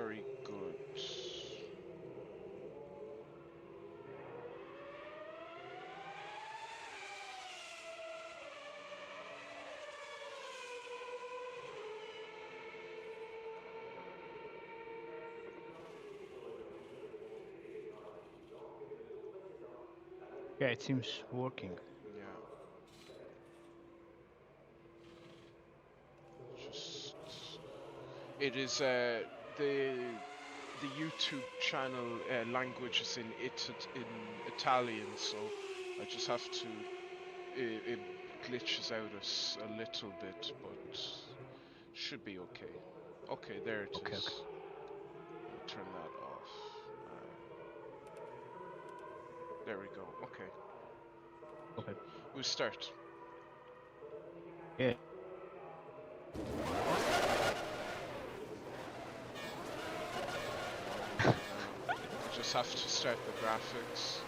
very good. Yeah, it seems working. Yeah, just it is the YouTube channel language is in Italian, so I just have to. It glitches out a little bit, but should be okay. Okay, there it Okay, okay. is. Let me turn that off. There we go. Okay, Okay. we start. Yeah. I just have to start the graphics.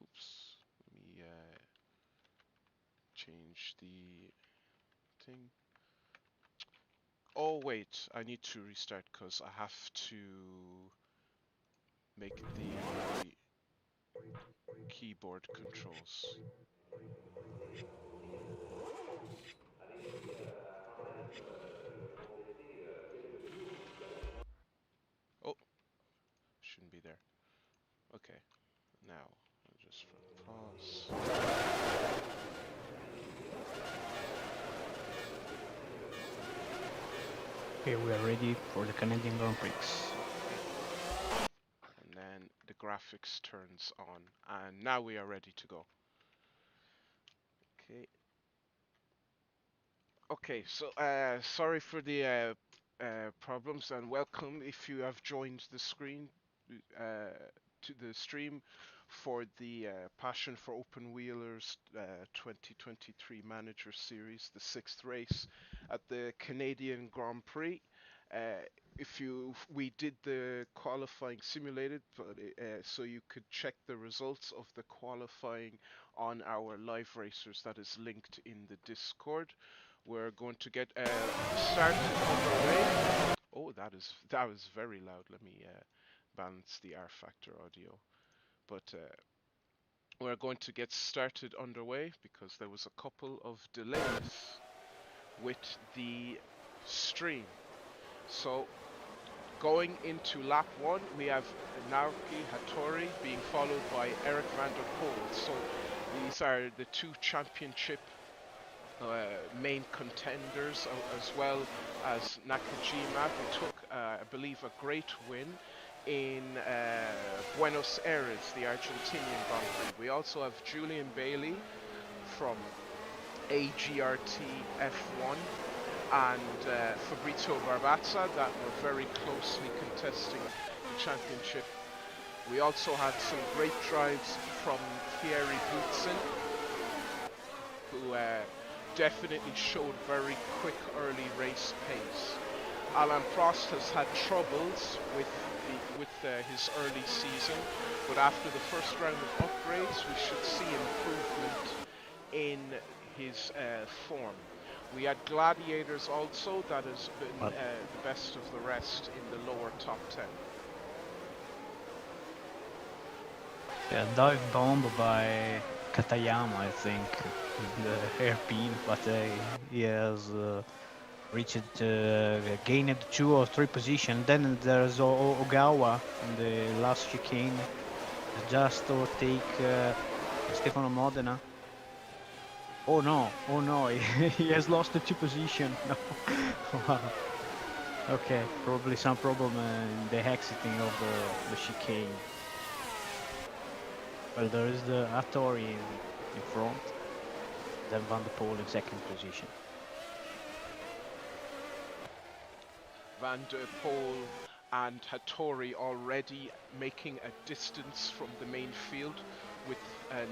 Oops. Let me change the thing. Oh wait, I need to restart because I have to make the keyboard controls. Oh, shouldn't be there. Okay, now I'll just pause. Okay, we are ready for the Canadian Grand Prix. And then the graphics turns on, and now we are ready to go. Okay. Okay, so sorry for the problems, and welcome if you have joined the screen to the stream for the Passion for Open Wheelers 2023 Manager Series, the sixth race at the Canadian Grand Prix. If we did the qualifying simulated, but so you could check the results of the qualifying on our live racers that is linked in the Discord. We're going to get started underway. Oh, that was very loud. Let me balance the R Factor audio. But we're going to get started underway because there was a couple of delays with the stream. So going into lap one, we have Naoki Hattori being followed by Eric van der Poel. So these are the two championship main contenders, as well as Nakajima, who took, I believe, a great win in Buenos Aires, the Argentinian Grand Prix. We also have Julian Bailey from AGRT F1 and Fabrizio Barbazza that were very closely contesting the championship. We also had some great drives from Thierry Boutsen, who definitely showed very quick early race pace. Alain Prost has had troubles with his early season, but after the first round of upgrades, we should see improvement in his form. We had Gladiators also, that has been But the best of the rest in the lower top 10. yeah, dive bomb by Katayama, I think, with the hairpin, but he has reached, gained 2 or 3 positions. Then there's Ogawa in the last chicane, just overtake Stefano Modena. Oh no, he has lost the 2 position. No, wow. Okay, probably some problem in the exiting of the chicane. Well, there is the Hattori in front, then Van der Poel in second position. Van der Poel and Hattori already making a distance from the main field, with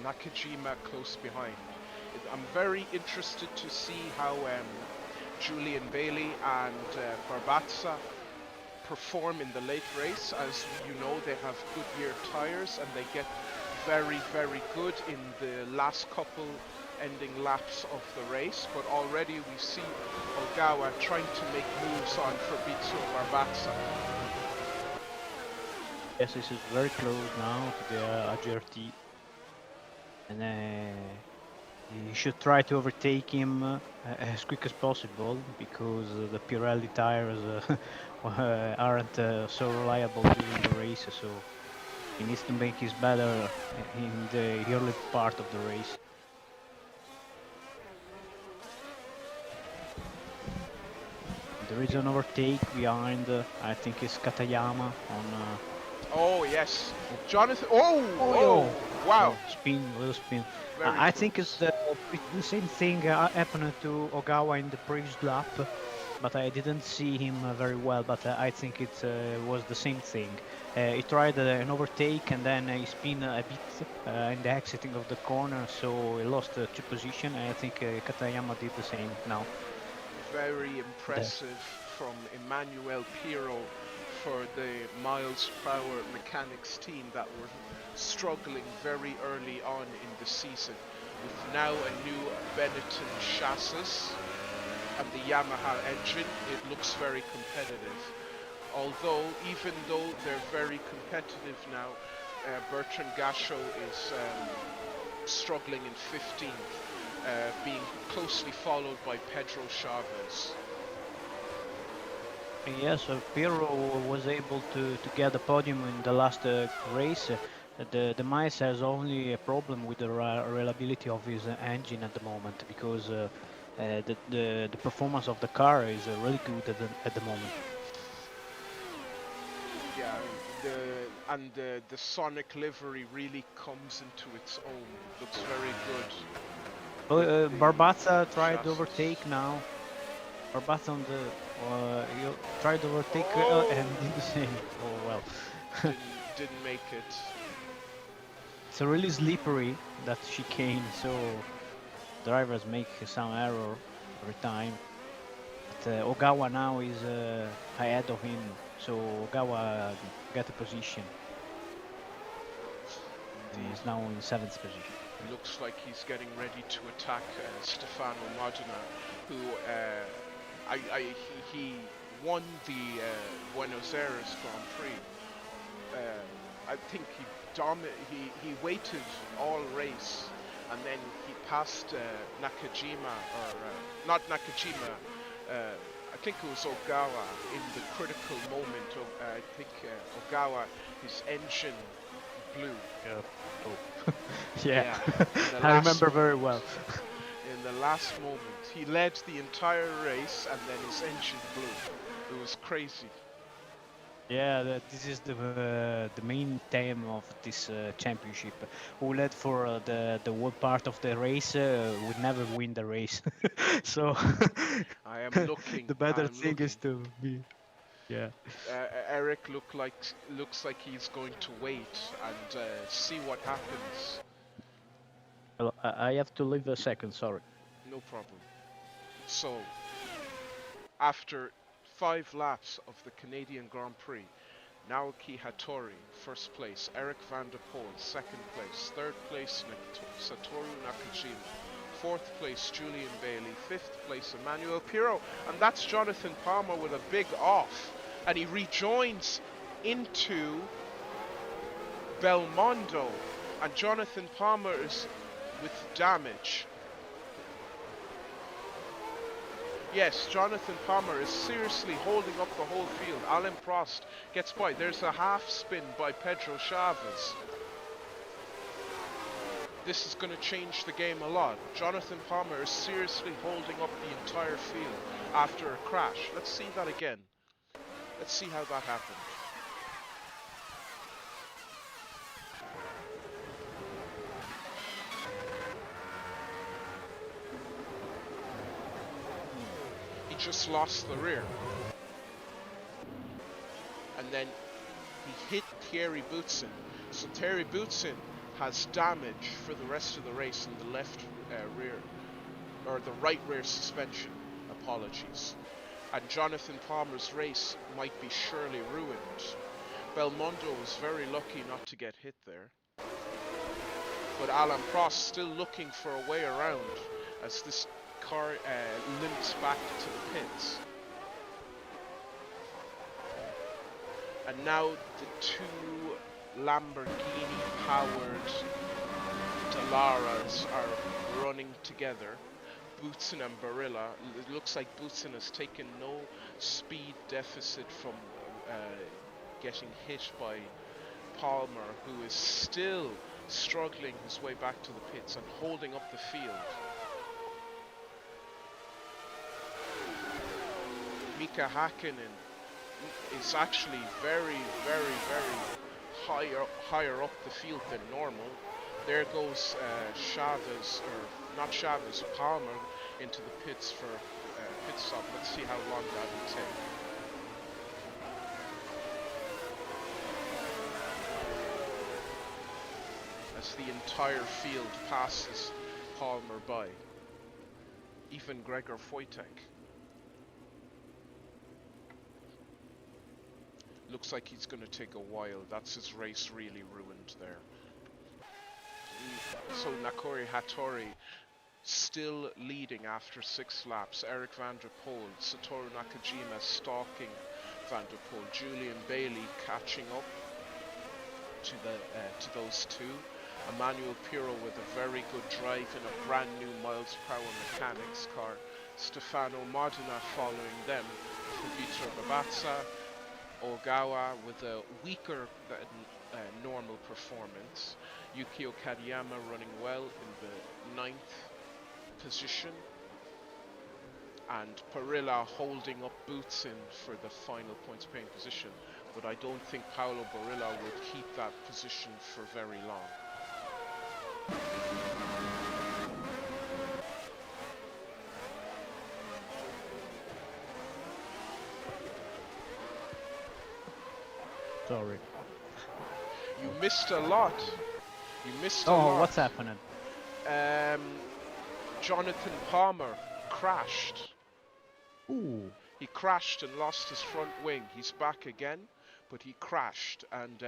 Nakajima close behind. I'm very interested to see how Julian Bailey and Barbazza perform in the late race. As you know, they have Goodyear tires and they get very, very good in the last couple ending laps of the race, but already we see Ogawa trying to make moves on Fabrizio Barbazza. Yes, this is very close now to the AGRT, and you should try to overtake him as quick as possible because the Pirelli tires aren't so reliable during the race, so he needs to make his better in the early part of the race. There is an overtake behind, I think it's Katayama on. Oh yes, Jonathan. Oh, Oh, oh, yo! wow, Oh, spin, little spin. very I think it's close. the same thing happened to Ogawa in the previous lap, but I didn't see him very well. But I think it was the same thing. He tried an overtake and then he spin a bit in the exiting of the corner, so he lost two position. I think Katayama did the same now. Very The, impressive from Emmanuel Pirro for the miles per hour mechanics team that were struggling very early on in the season with now a new Benetton chassis and the Yamaha engine. It looks very competitive. Although, even though they're very competitive now, Bertrand Gachot is struggling in 15th, being closely followed by Pedro Chavez. Yes, Pirro was able to get the podium in the last race. The Mice has only a problem with the reliability of his engine at the moment because the performance of the car is really good at the moment. Yeah, the Sonic livery really comes into its own. Looks very good with the Barbazza tried to chassis. overtake now. Barbazza on the he tried to overtake Oh, and did the same. Oh well. didn't make it. It's a really slippery that chicane, so drivers make some error every time. But Ogawa now is ahead of him, so Ogawa got a position, and Indeed. he's now in seventh position. Looks like he's getting ready to attack Stefano Modena, who he won the Buenos Aires Grand Prix. I think he waited all race, and then he passed Nakajima or not Nakajima. I think it was Ogawa in the critical moment. I think Ogawa, his engine blew. Yeah. Oh. Yeah, Yeah, in the I last remember very moment. well. In the last moment, he led the entire race, and then his engine blew. It was crazy. Yeah, this is the main theme of this championship. Who led for the whole part of the race would never win the race. So I am looking. the I better am thing is looking. to be. Yeah. Eric looks like he's going to wait and see what happens. Well, I have to leave a second. Sorry. No problem. So, after 5 laps of the Canadian Grand Prix, Naoki Hattori, first place, Eric van der Poel, second place, third place, Satoru Nakajima, fourth place, Julian Bailey, fifth place, Emmanuel Pirro, and that's Jonathan Palmer with a big off, and he rejoins into Belmondo, and Jonathan Palmer is with damage. Yes, Jonathan Palmer is seriously holding up the whole field. Alain Prost gets by. There's a half spin by Pedro Chavez. This is going to change the game a lot. Jonathan Palmer is seriously holding up the entire field after a crash. Let's see that again. Let's see how that happened. He just lost the rear. And then he hit Thierry Boutsen. So Thierry Boutsen has damage for the rest of the race in the left rear, or the right rear suspension, apologies. And Jonathan Palmer's race might be surely ruined. Belmondo was very lucky not to get hit there. but Alan Prost still looking for a way around as this car limps back to the pits. And now the two Lamborghini-powered Dalaras are running together. Boutsen and Barilla. It looks like Boutsen has taken no speed deficit from getting hit by Palmer, who is still struggling his way back to the pits and holding up the field. Mika Hakkinen is actually very higher up the field than normal. There goes Chavez, or not Chavez, Palmer into the pits for pit stop. Let's see how long that will take. As the entire field passes Palmer by. Even Gregor Wojtek. Looks like he's going to take a while. That's his race really ruined there. So Nakori Hattori still leading after 6 laps. Eric van der Poel, Satoru Nakajima stalking van der Poel. Julian Bailey catching up to those two. Emmanuel Pirro with a very good drive in a brand new miles per hour mechanics car. Stefano Modena following them. Vitor Babazza. Ogawa with a weaker than normal performance. Yukio Kadiyama running well in the 9th position. And Parilla holding up Boutsen for the final points paying position. But I don't think Paolo Barilla will keep that position for very long. Sorry. You missed a lot. You missed a lot. Oh, what's happening? Jonathan Palmer crashed. Ooh. He crashed and lost his front wing. He's back again, but he crashed and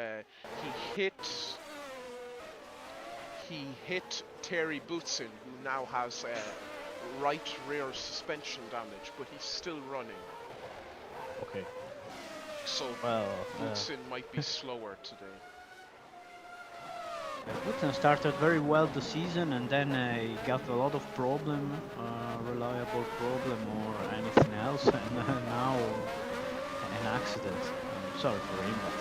he hit Terry Boutsen, who now has right rear suspension damage, but he's still running. Okay. So Boutsen might be slower today. Boutsen started very well the season, and then he got a lot of problem, reliable problem or anything else, and now an accident. I'm sorry for him, but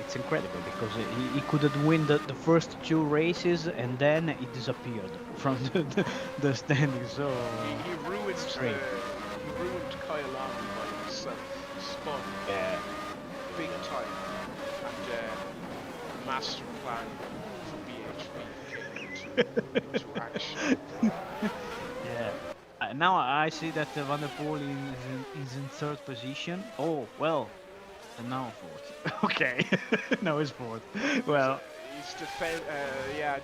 it's incredible because he couldn't win the first 2 races, and then he disappeared from the standings. So he ruined Kyalami by himself. He spun big time, and master plan for BHB came into action. Yeah. Now I see that Van der Poel is in 3rd position. Oh well, and now 4th. Okay, now he's 4th. Well, he's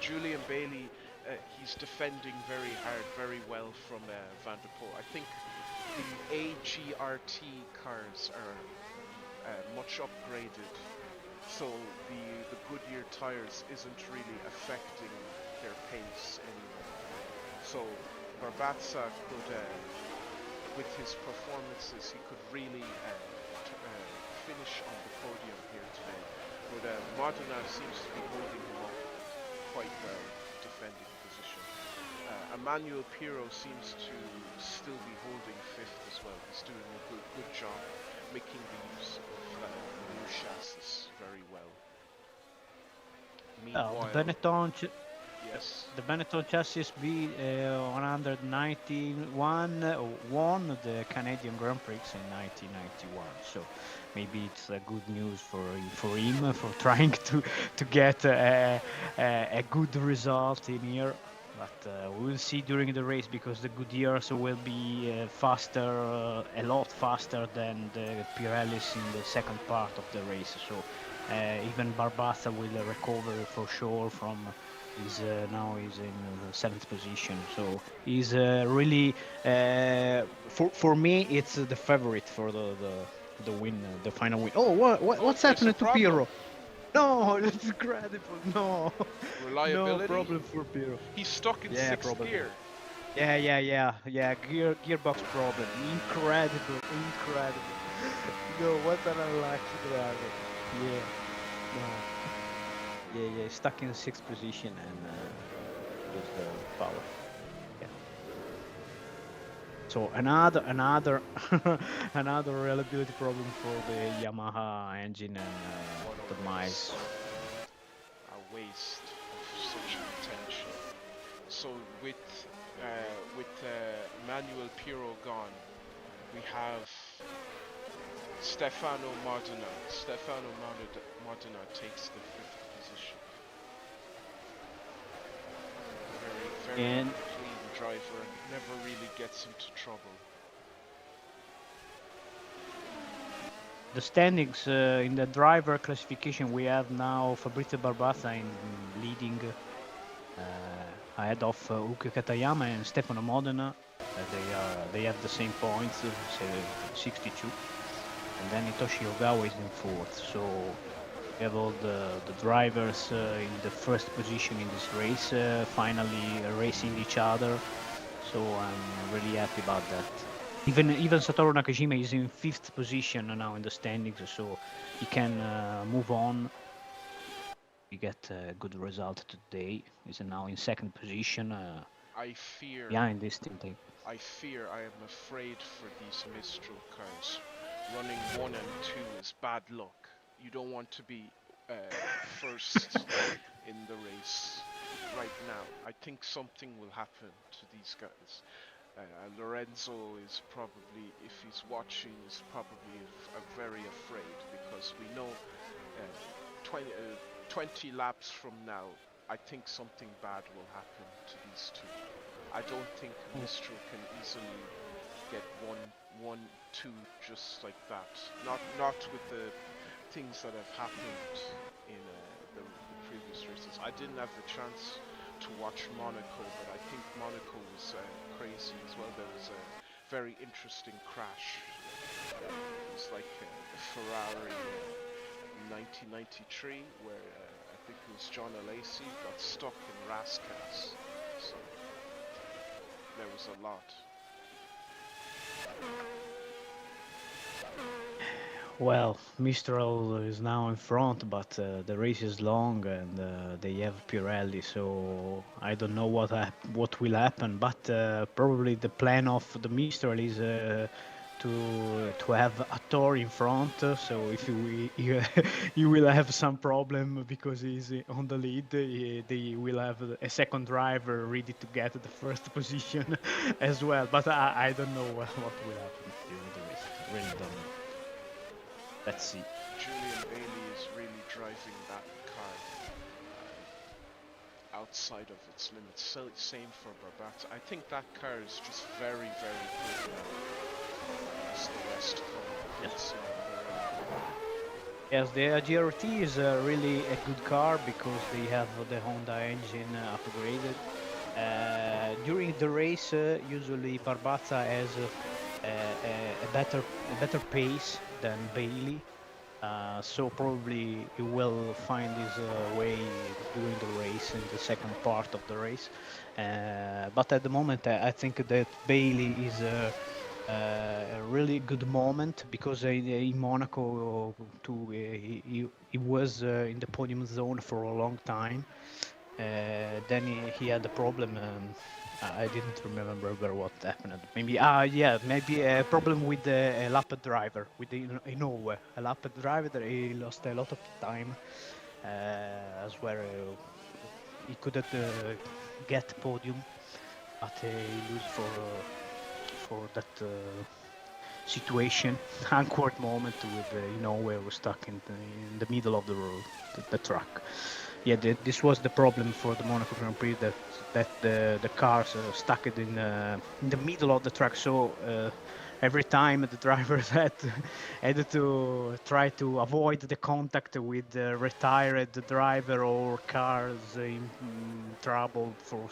Julian Bailey. He's defending very hard, very well from Van der Poel. I think the AGRT cars are much upgraded, so the Goodyear tires isn't really affecting their pace anymore. So Barbazza could, with his performances, he could really finish on the podium here today. But Modena seems to be holding him up quite well, defending position. Emmanuel Pirro seems to still be holding 5th as well. He's doing a good job making the use of the new chassis very well. Meanwhile, the Benetton yes. The Benetton chassis B191 won the Canadian Grand Prix in 1991. So maybe it's good news for him for trying to get a good result in here. But we'll see during the race because the Goodyears will be faster, a lot faster than the Pirellis in the second part of the race. So even Barbazza will recover for sure from. Now he's in 7th position, so he's really for me it's the favorite for the win, the final win. Oh, what's happening to Pirro? No, that's incredible. No, no Reliability? problem for Piro. He's stuck in Yeah, sixth probably. gear. Yeah. Gearbox problem. Incredible, incredible. No, what an unlucky driver. Yeah, no. Yeah. Stuck in sixth position and lose the power. Yeah. So another another reliability problem for the Yamaha engine and What the a mice. waste. A waste of such potential. So with Manuel Piro gone, we have Stefano Modena. Modena takes the fifth position. Very And clean driver and never really gets into trouble. the standings in the driver classification, we have now Fabrizio Barbazza in leading ahead of Uke Katayama and Stefano Modena. They have the same points, 62, and then Hitoshi Ogawa is in fourth. So we have all the drivers in the first position in this race, finally racing each other. So I'm really happy about that. Even Satoru Nakajima is in fifth position now in the standings, so he can move on. He get a good result today. He's now in second position I fear, behind this team. I am afraid for these Mistral cars. Running 1 and 2 is bad luck. You don't want to be first in the race right now. I think something will happen to these guys. Lorenzo is probably, if he's watching, is probably very afraid because we know 20, 20 laps from now, I think something bad will happen to these two. I don't think Mistral can easily get one, two just like that. Not with the things that have happened in the previous races. I didn't have the chance to watch Monaco, but I think Monaco was crazy as well. There was a very interesting crash. It was like the Ferrari 1993, where I think it was John Alesi got stuck in Rascas. So there was a lot. Well, Mistral is now in front, but the race is long and they have Pirelli, so I don't know what will happen. But probably the plan of the Mistral is to have a Tor in front. So if you will have some problem because he's on the lead, they will have a second driver ready to get the first position as well. But I don't know what will happen during the race. Really don't know. Let's see. Julian Bailey is really driving that car outside of its limits. So, same for Barbata. I think that car is just very, very good now. As the rest come. Yes. So, Yes, the GRT is really a good car because they have the Honda engine upgraded. During the race, usually Barbazza has a better pace than Bailey. So probably he will find his way during the race in the second part of the race. But at the moment, I think that Bailey is a really good moment because in Monaco too, he was in the podium zone for a long time. Then he had a problem. I didn't remember what happened. Maybe a problem with the lap driver with the Inoue. A lap driver that he lost a lot of time as well. He couldn't get podium, but he lose for that situation, awkward moment with where we're stuck in the middle of the road, the track. Yeah, this was the problem for the Monaco Grand Prix that the cars stuck it in the middle of the track. So every time the drivers had to try to avoid the contact with the retired driver or cars in trouble for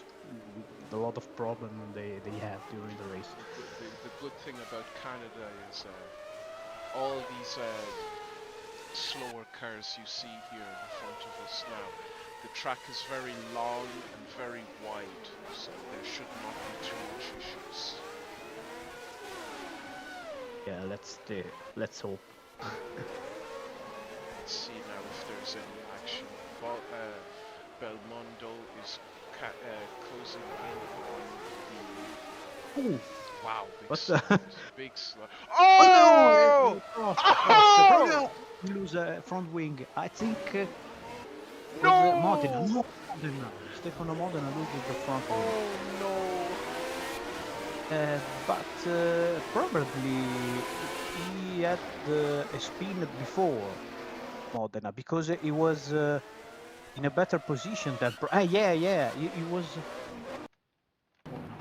a lot of problem they have during the race. the good thing about Canada is all these slower cars you see here in front of us now. The track is very long and very wide, so there should not be too much issues. Yeah, let's hope. Let's see now if there's any action. Belmondo is closing in on the. Ooh, Wow, big what the? slide, big slide. Oh no! Oh! Cross. Oh Oh! no! We lose a front wing. I think was Modena. No! No, Modena. Stefano Modena loses the front wing. Oh But probably he had a spin before Modena because he was in a better position than. Yeah. He was. Oh no!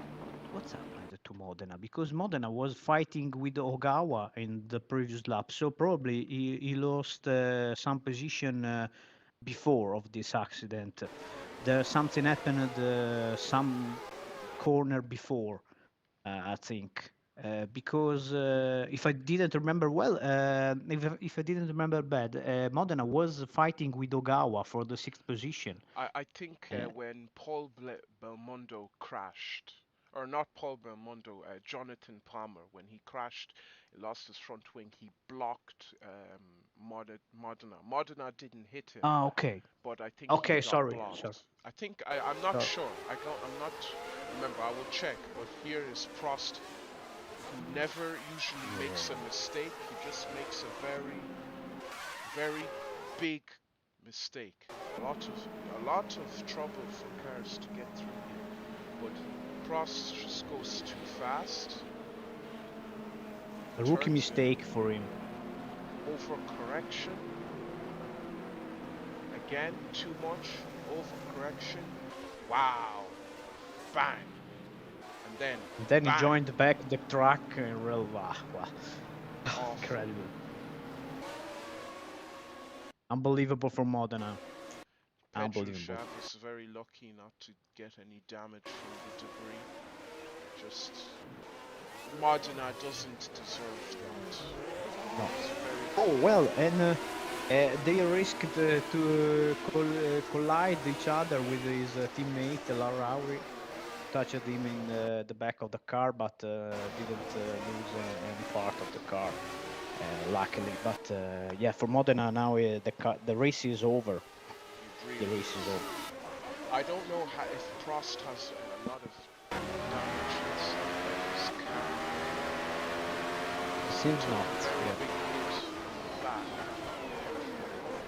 What's happened to Modena? Because Modena was fighting with Ogawa in the previous lap, so probably he lost some position before of this accident. There something happened some corner before. I think. Because if I didn't remember well, if I didn't remember bad, Modena was fighting with Ogawa for the sixth position. I think Uh, when Belmondo crashed, or not Paul Belmondo, Jonathan Palmer, when he crashed, he lost his front wing. He blocked Modena. Modena didn't hit him, okay. but I think he Okay, got sorry. blocked. I think I'm not Sorry. sure. I'm not. Remember, I will check. But here is Prost, who never usually makes a mistake. He just makes a very big mistake. A lot of trouble for cars to get through here. But Prost just goes too fast. A rookie Turns mistake for him. overcorrection. Again, too much overcorrection. Wow. Bang. And then And then he bang. joined back the track. Real wow. Awful. Incredible. Unbelievable for Modena. Unbelievable. Petroshev is very lucky not to get any damage from the debris. Just Modena doesn't deserve that. No. It's very Oh well, and they risked to collide each other with his teammate Larawi. Touched him in the back of the car, but didn't lose any part of the car, luckily. But yeah, for Modena now the race is over. The really race is over. I don't know if Prost has a lot of damage inside his car. Seems Took not. a very Yeah. big hit on the back.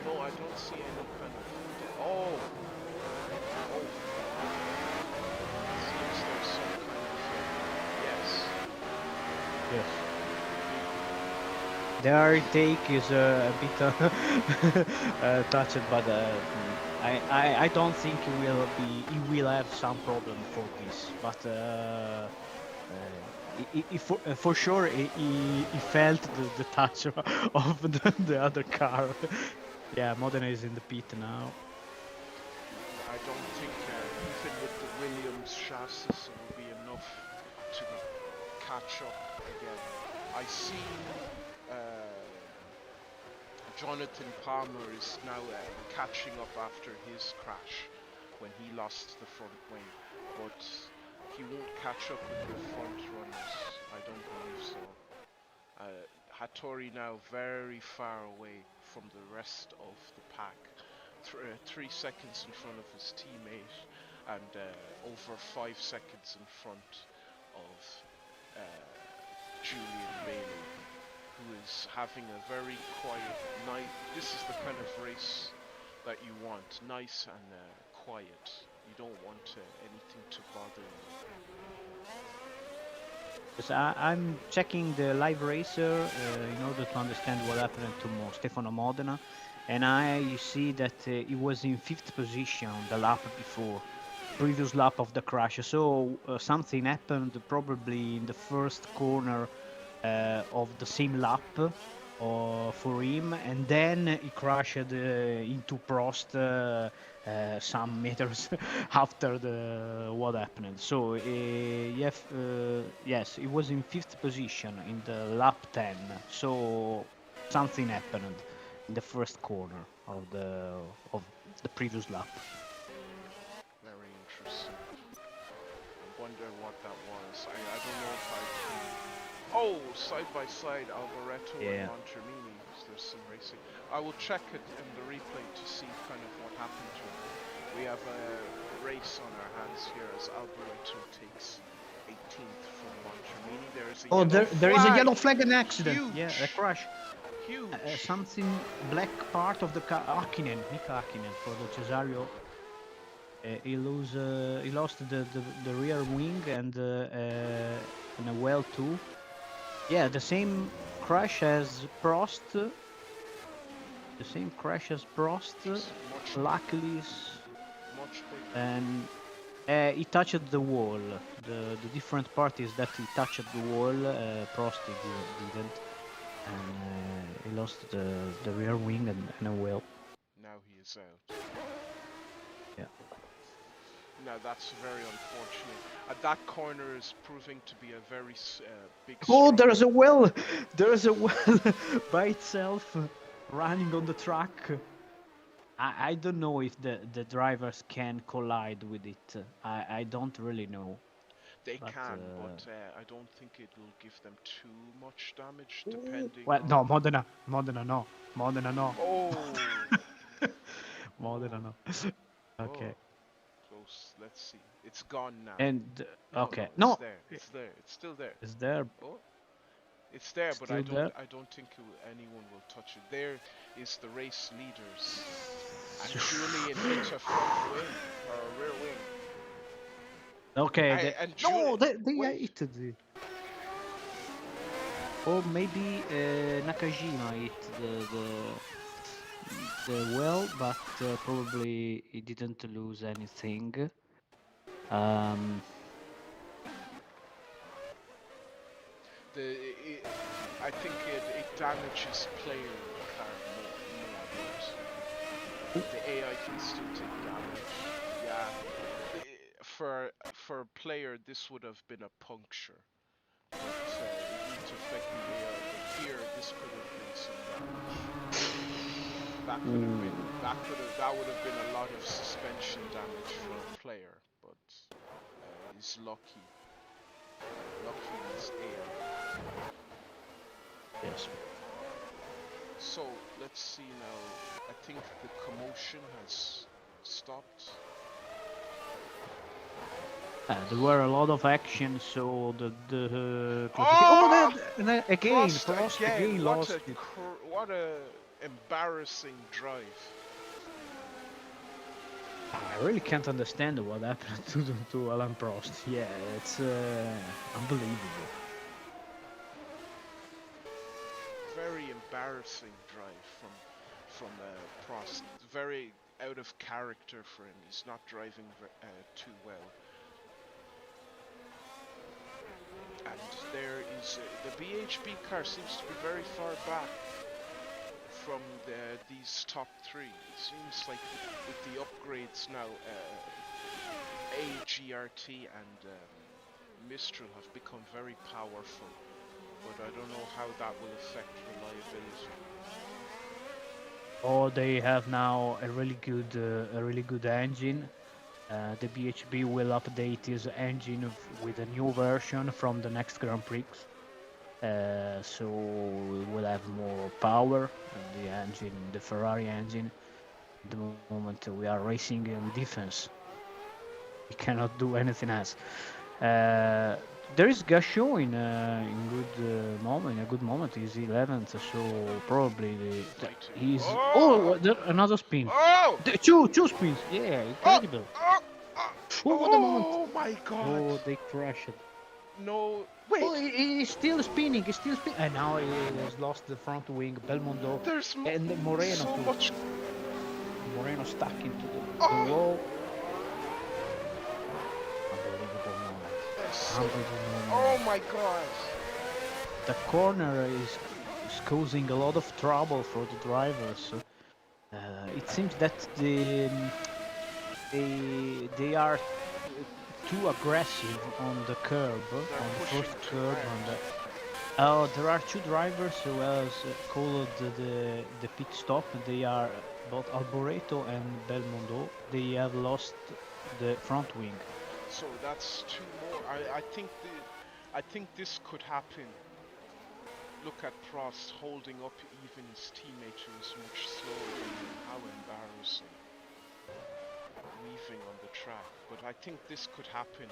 No, I don't see any kind of. Oh, oh. Seems there's some kind of. Yes. Yes. Their retake is a bit touched, but I don't think he will have some problem for this. But for sure he felt the touch of the other car. Yeah, Modena is in the pit now. I don't think even with the Williams chassis it will be enough to catch up again. I see uh, Jonathan Palmer is now catching up after his crash when he lost the front wing, but he won't catch up with the front runners. I don't believe so. Hattori now very far away from the rest of the pack. 3 seconds in front of his teammate and over 5 seconds in front of Julian Bailey, who is having a very quiet night. This is the kind of race that you want, nice and quiet. You don't want anything to bother you. Because I'm checking the live racer in order to understand what happened to Stefano Modena, and I see that he was in fifth position the lap before, previous lap of the crash. So something happened probably in the first corner of the same lap for him, and then he crashed into Prost some meters after the what happened. So yes, he was in fifth position in the lap 10. So something happened. in the first corner of the previous lap. Very interesting. I wonder what that was. I don't know if I can. Oh, side by side, Alvaretto and Yeah. Montermini. There's some racing. I will check it in the replay to see kind of what happened to it. We have a race on our hands here as Alvaretto takes 18th from Montermini. There is a Oh, yellow there is a flag. yellow flag, an accident. Yeah, a Huge, crash. huge. Something black part of the car. Hakkinen, Mika Hakkinen for the Cesario. He lost the rear wing and a well too. Yeah, the same crash as Prost. The same crash as Prost. Just much bigger, Luckily, much bigger. and he touched the wall. The different part is that he touched the wall. Prost didn't, and he lost the rear wing and a wheel. Now he is out. Yeah. Now that's very unfortunate. That corner is proving to be a very big Oh, struggle. there's a well. There's a well by itself running on the track. I don't know if the drivers can collide with it. I don't really know. They But can, but I don't think it will give them too much damage, ooh, depending well, on. no, Modena, no, Modena, no, Oh, Modena, oh, no. oh, Okay, close. Let's see. It's gone now. and No, no, okay, it's no, there. It's there. It's still there. is there Oh, it's there, but I still don't. there? I don't think anyone will touch it. There is the race leaders, and Julian hit a front wing or a rear wing. Okay, I and no, Julian. they Wait, hit it. Or maybe Nakajima hit the well, but probably he didn't lose anything. Um, the I think it damages player car more, but the AI can still take damage. Yeah, for player this would have been a puncture, but it didn't affect the AI. But here this could have been some damage. That could have been ooh. that would have been a lot of suspension damage for a player, but he's lucky. Lucky he's AI. Yes. So let's see now. I think the commotion has stopped. There were a lot of action, so the classification. Oh, Oh, again, Prost Prost again! again lost it. What a embarrassing drive. I really can't understand what happened to Alan Prost. Yeah, it's unbelievable. Very embarrassing drive from Prost. Very out of character for him. He's not driving too well. And there is the BHB car seems to be very far back from these top three. It seems like with the upgrades now, AGRT and Mistral have become very powerful, but I don't know how that will affect reliability. Oh, they have now a really good engine. The BHB will update his engine with a new version from the next Grand Prix. So we will have more power and the engine, the Ferrari engine. At the moment we are racing in defense. We cannot do anything else. Uh, there is Gasho in good moment. In a good moment, he's 11th, so probably Fighting. he's. Oh! Oh, another spin. Oh! Two spins. Yeah, Oh! incredible. Oh! Oh! Oh, what a moment. Oh my God! Oh, they crashed. No, Oh, wait. he's still spinning. He's still spinning. And now he has lost the front wing. Belmondo There's and Moreno so too. much. Moreno stuck into the Oh! wall. Unbelievable moment. There's so. Unbelievable Oh moment. my God! The corner is causing a lot of trouble for the drivers. It seems that they are too aggressive on the curb, They're on the pushing first too curb, hard. There are two drivers who has called the pit stop. They are both Alboreto and Belmondo. They have lost the front wing. So that's two more. I think this could happen. Look at Prost holding up even his teammate who is much slower than him. How embarrassing. Weaving on the track. But I think this could happen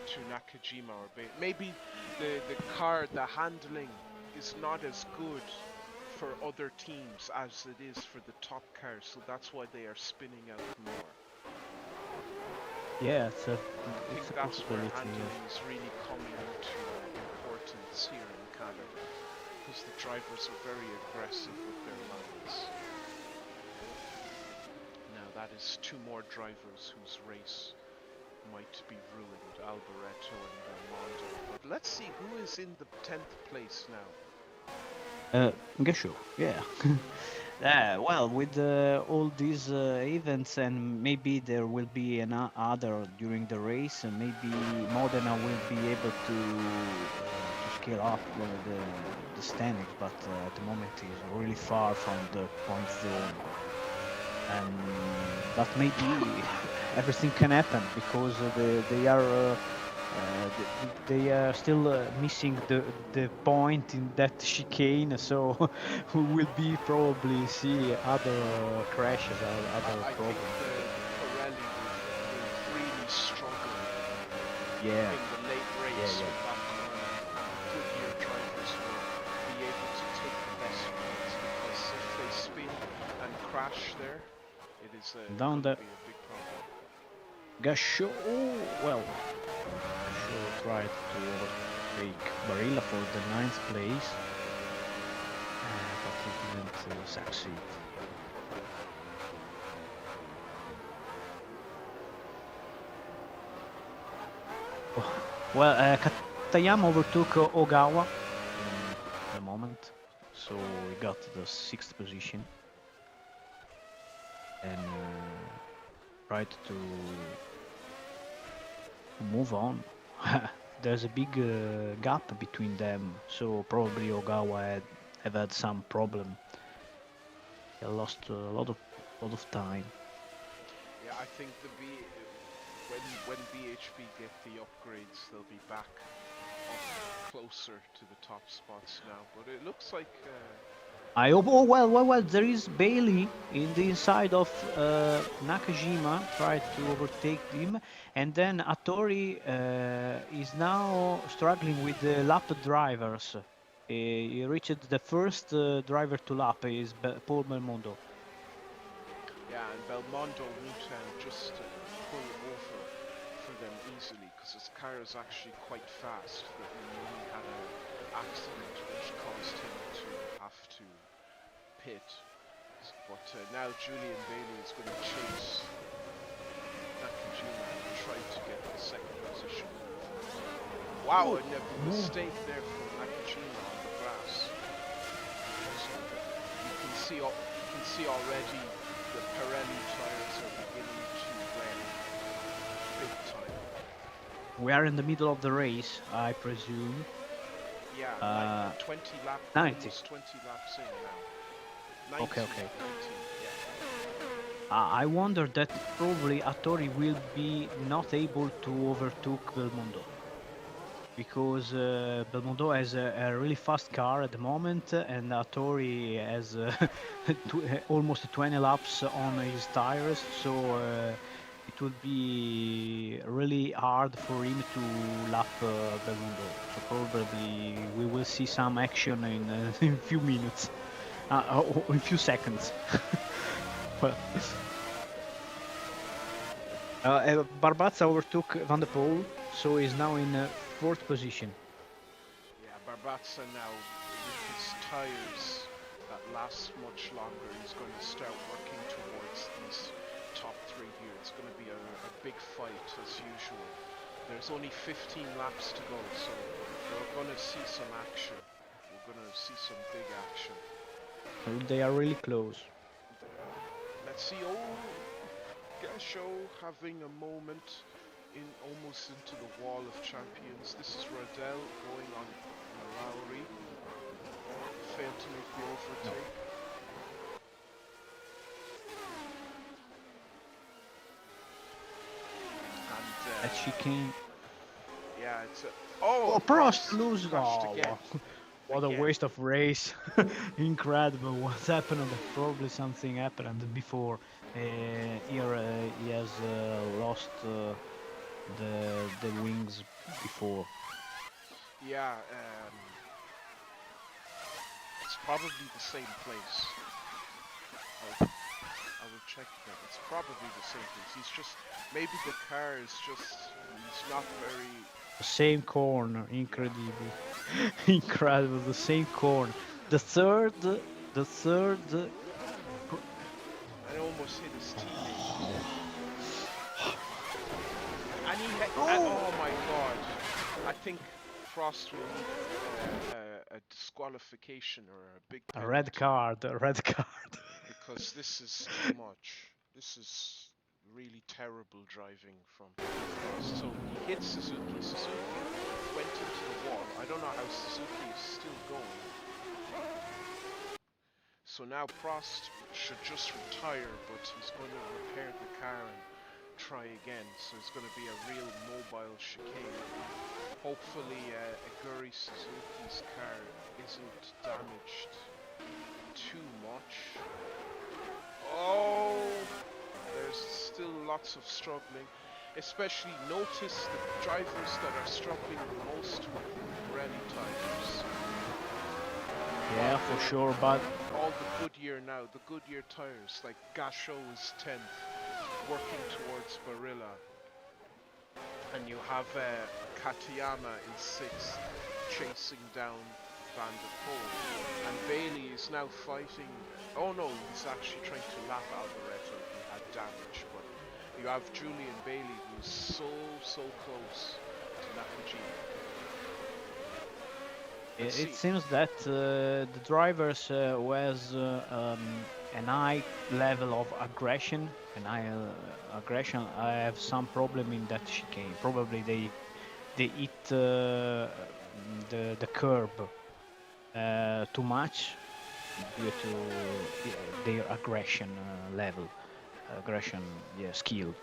to Nakajima or maybe the car, the handling is not as good for other teams as it is for the top car, so that's why they are spinning out more. Yeah, I think it's a that's where possibility. handling is really coming into importance here in Canada, because the drivers are very aggressive with their lines. Now that is two more drivers whose race might be ruined, Alboreto and Belmondo. But let's see who is in the 10th place now. Gasho, yeah. Well, with all these events, and maybe there will be other during the race, and maybe Modena will be able to scale up the standings, but at the moment is really far from the point zone. And but maybe everything can happen because they are still missing the point in that chicane, so we will be probably see other crashes or other I think problems. the Pirelli will really struggle Yeah, in the late yeah, race yeah. with that corner. Goodyear drivers will be able to take the best points because if they spin and crash there, it is Down going to the be a big problem. Gasho. Oh, well, Gasho tried to overtake Barilla for the ninth place, but he didn't succeed. Well, Katayama overtook Ogawa in the moment, so he got the sixth position and tried to move on. There's a big gap between them, so probably Ogawa have had some problem. He lost a lot of time. Yeah, I think when BHP get the upgrades, they'll be back up closer to the top spots now. But it looks like I hope. Oh well. There is Bailey in the inside of Nakajima, tried to overtake him, and then Hattori is now struggling with the lap drivers. He reached the first driver to lap is Paul Belmondo. yeah, and Belmondo won't just pull over for them easily because his car is actually quite fast. That he had an accident which caused him to have to pit. But now Julian Bailey is going to chase Nakajima and try to get the second position. Wow, Oh, and a no. mistake there from Nakajima on the grass. So you can see already the Pirelli tires are beginning to wear big time. We are in the middle of the race, I presume. Yeah, 20 lap, 90. almost 20 laps in now. Okay, 19, okay. 19, yeah. I wonder that probably Hattori will be not able to overtake Belmondo, because Belmondo has a really fast car at the moment, and Hattori has almost 20 laps on his tires, so it will be really hard for him to lap Belmondo. So probably we will see some action in few minutes, or in few seconds. Well, Barbazza overtook Van der Poel, so he's now in fourth position. Yeah, Barbazza now, with his tires that last much longer, he's going to start working towards these top three here. It's going to be a big fight as usual. There's only 15 laps to go, so we're going to see some action. We're going to see some big action. They are really close. Let's see. Oh, Gasho having a moment in almost into the wall of champions. This is Rodell going on Lowry failed to make the No, overtake. And that chicane. yeah, it's a... Oh, Oh, Prost Prost lose. crashed Oh, again. what a Again. waste of race. Incredible. What's happened? Probably something happened before. Here he has lost the wings before. Yeah, it's probably the same place. I will check that. It's probably the same place. He's just... Maybe the car is just... He's not very... Same corner, Yeah. incredible, incredible. The same corner. The third, the third. I almost hit his teammate. Oh. And he hit... Oh, oh my god. I think Frost will need a disqualification or a big a red penalty. card, a red card. Because this is too much. This is really terrible driving from Frost. So he hit Suzuki. Suzuki went into the wall. I don't know how Suzuki is still going. So now Prost should just retire, but he's going to repair the car and try again. So it's going to be a real mobile chicane. Hopefully Aguri Suzuki's car isn't damaged too much. Oh, there's still lots of struggling. Especially notice the drivers that are struggling the most with Pirelli tires. Yeah, for sure, but All the Goodyear now, the Goodyear tires, like Gasho is 10th, working towards Barilla. And you have Katayama in 6th, chasing down Van der Poel. And Bailey is now fighting... Oh no, he's actually trying to lap Alvaretto, who had damage. But you have Julian Bailey, who's so close to Nakajima. it seems that the drivers who has an high level of aggression, I have some problem in that chicane. Probably they hit the curb too much due to their aggression level, aggression skill.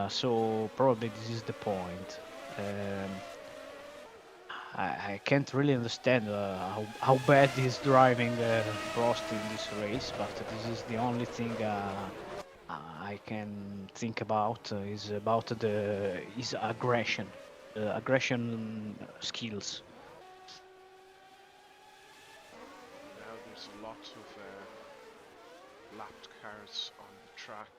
So probably this is the point. I can't really understand how bad he's driving Prost in this race, but this is the only thing I can think about is about his aggression skills. Now there's a lot of lapped cars on the track.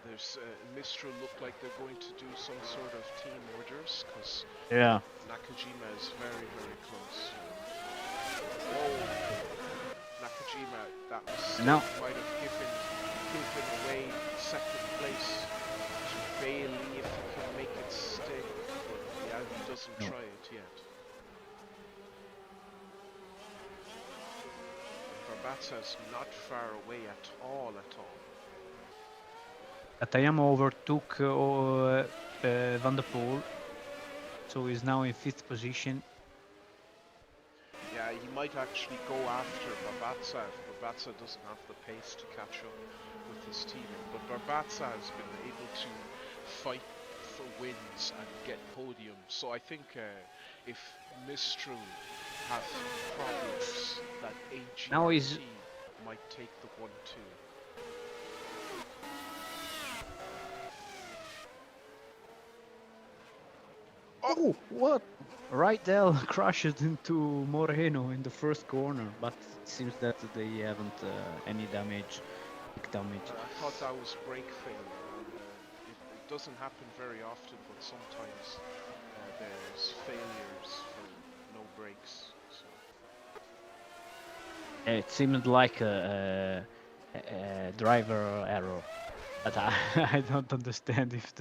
There's Mistral look like they're going to do some sort of team orders because Yeah. Nakajima is very close. Oh, Nakajima, that mistake Now, might have given away second place to Bailey if he can make it stick, but yeah, he doesn't no. try it yet. Barbaza's not far away at all. Katayama overtook Van der Poel, so he's now in 5th position. Yeah, he might actually go after Barbaza if Barbaza doesn't have the pace to catch up with his teammate. But Barbaza has been able to fight for wins and get podiums. So I think if Mistral have problems, that Now he's AGRT might take the 1-2. Oh, what? Rydell crashed into Moreno in the first corner, but it seems that they haven't any damage, big damage. I thought that was brake failure. It doesn't happen very often, but sometimes there's failures for no brakes. So. It seemed like a driver error, but I don't understand if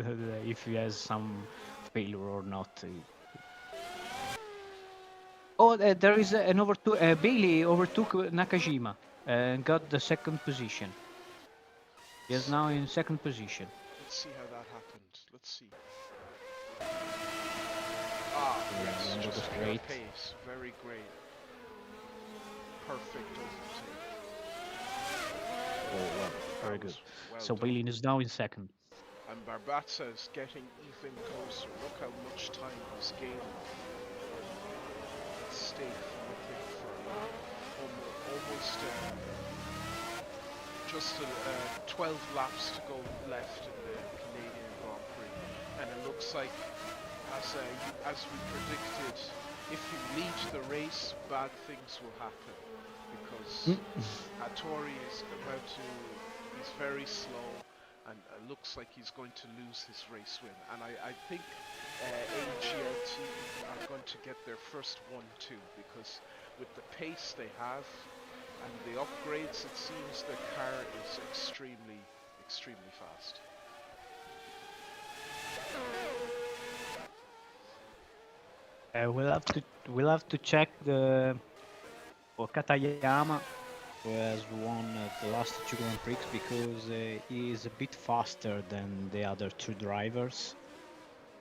he has some failure or not. Oh, there is an overtook. Bailey overtook Nakajima and got the 2nd position. He is now in 2nd position. Let's see how that happened. Let's see. Ah, the yes, end of the just pure straight. pace. Very great. Perfect overtake. Oh, well, That very good. was well So done. Bailey is now in second. And Barbatza is getting even closer. Look how much time he's gained. Stayed with him for almost just 12 laps to go left in the Canadian Grand Prix. And it looks like, as we predicted, if you lead the race, bad things will happen. Because Hattori is about to, he's very slow, and looks like he's going to lose his race win. And I think AGLT are going to get their first 1-2, because with the pace they have and the upgrades, it seems their car is extremely, extremely fast. We'll have to check the for Katayama, who has won the last two Grand Prix, because he is a bit faster than the other two drivers.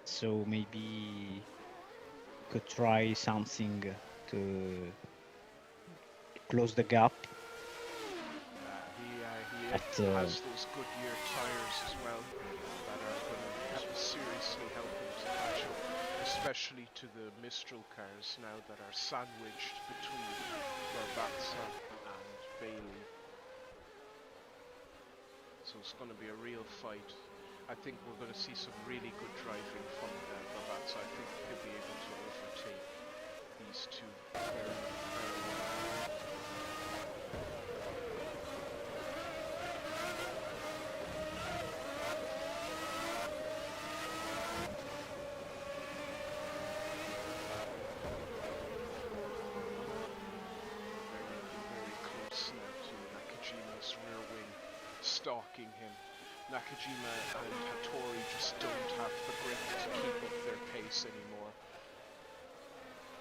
So maybe could try something to close the gap. At He has those Goodyear tires as well that are going to seriously help him to catch up, especially to the Mistral cars now that are sandwiched between Barbatza and Bailey. So it's going to be a real fight. I think we're going to see some really good driving from Barbatza. I think he'll be able to overtake these two very, very well. Very close now to Nakajima's rear wing, stalking him. Nakajima and Hattori just don't have the grip to keep up their pace anymore.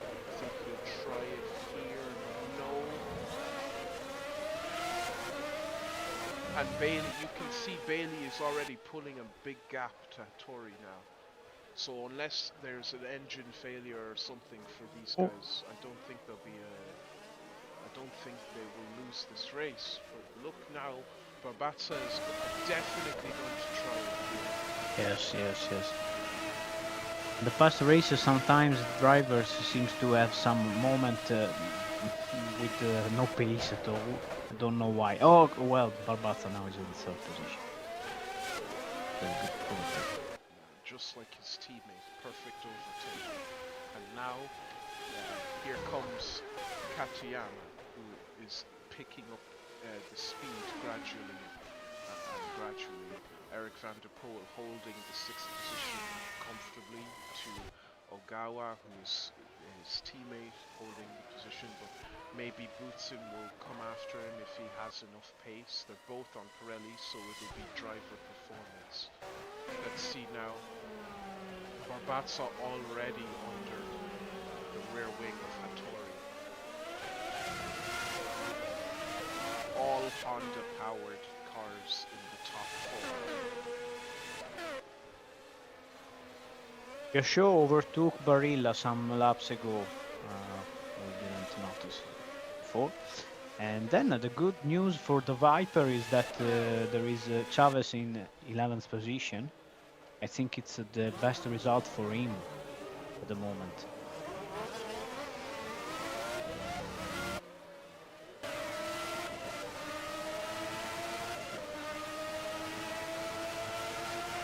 I think he'll try it here. No. And Bailey, you can see Bailey is already pulling a big gap to Hattori now. So unless there's an engine failure or something for these guys, I don't think there'll be a. I don't think they will lose this race. But look now, Barbatza is definitely going to try it here. Yes. The fast races, sometimes drivers seems to have some moment with no pace at all. I don't know why. Oh well, Barbatza now is in the third position. Very good overtake. Just like his teammate, perfect overtake. And now, here comes Katayama, who is picking up the speed gradually. Eric van der Poel holding the sixth position comfortably to Ogawa, who's his teammate, holding the position, but maybe Boutsen will come after him if he has enough pace. They're both on Pirelli, so it'll be driver performance. Let's see now. Barbatza already under the rear wing of Hattori. All Honda powered cars in the top four. Yasho overtook Barilla some laps ago. We didn't notice before. And then the good news for the Viper is that there is Chavez in 11th position. I think it's the best result for him at the moment.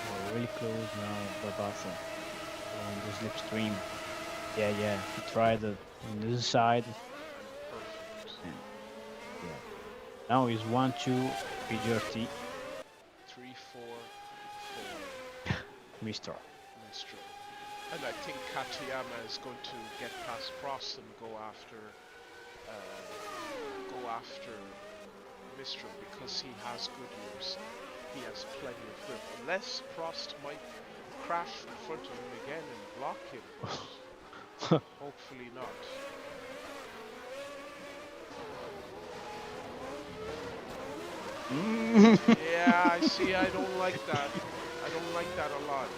We're really close now, Barbatha, on the slipstream. Yeah, he tried it on this side. Perfect. Yeah. Now he's 1-2 PGRT. 3-4 Mistral. Mistral. And I think Katayama is going to get past Prost and go after Mistral because he has Goodyears. He has plenty of grip. Unless Prost might crash in front of him again and block him, but hopefully not. Yeah, I see. I don't like that. I don't like that a lot.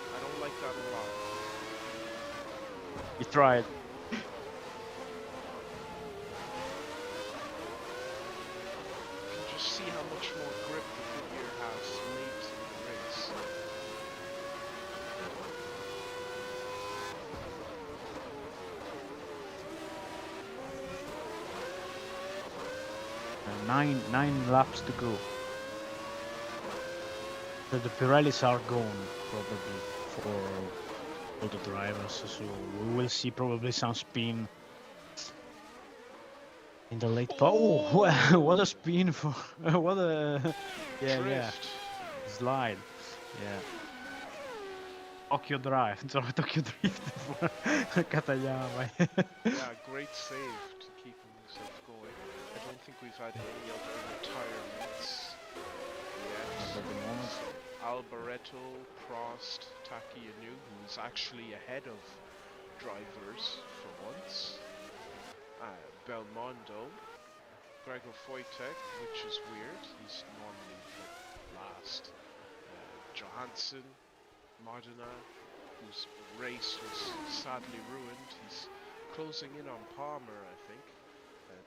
He tried. You can just see how much more grip the Goodyear has late in the race. 9 laps to go. So the Pirellis are gone probably for all the drivers, so we will see probably some spin in the late part. Oh, what a spin for what a yeah Drift. slide. Yeah. Tokyo Drive, Tokyo Drift for Katayama. Yeah, great save to keep himself going. I don't think we've had any other retirements yet. Not at the moment. So Alboreto, Prost, Takayanu, who's actually ahead of drivers for once. Belmondo, Gregor Wojtek, which is weird. He's normally last. Johansson, Modena, whose race was sadly ruined. He's closing in on Palmer, I think.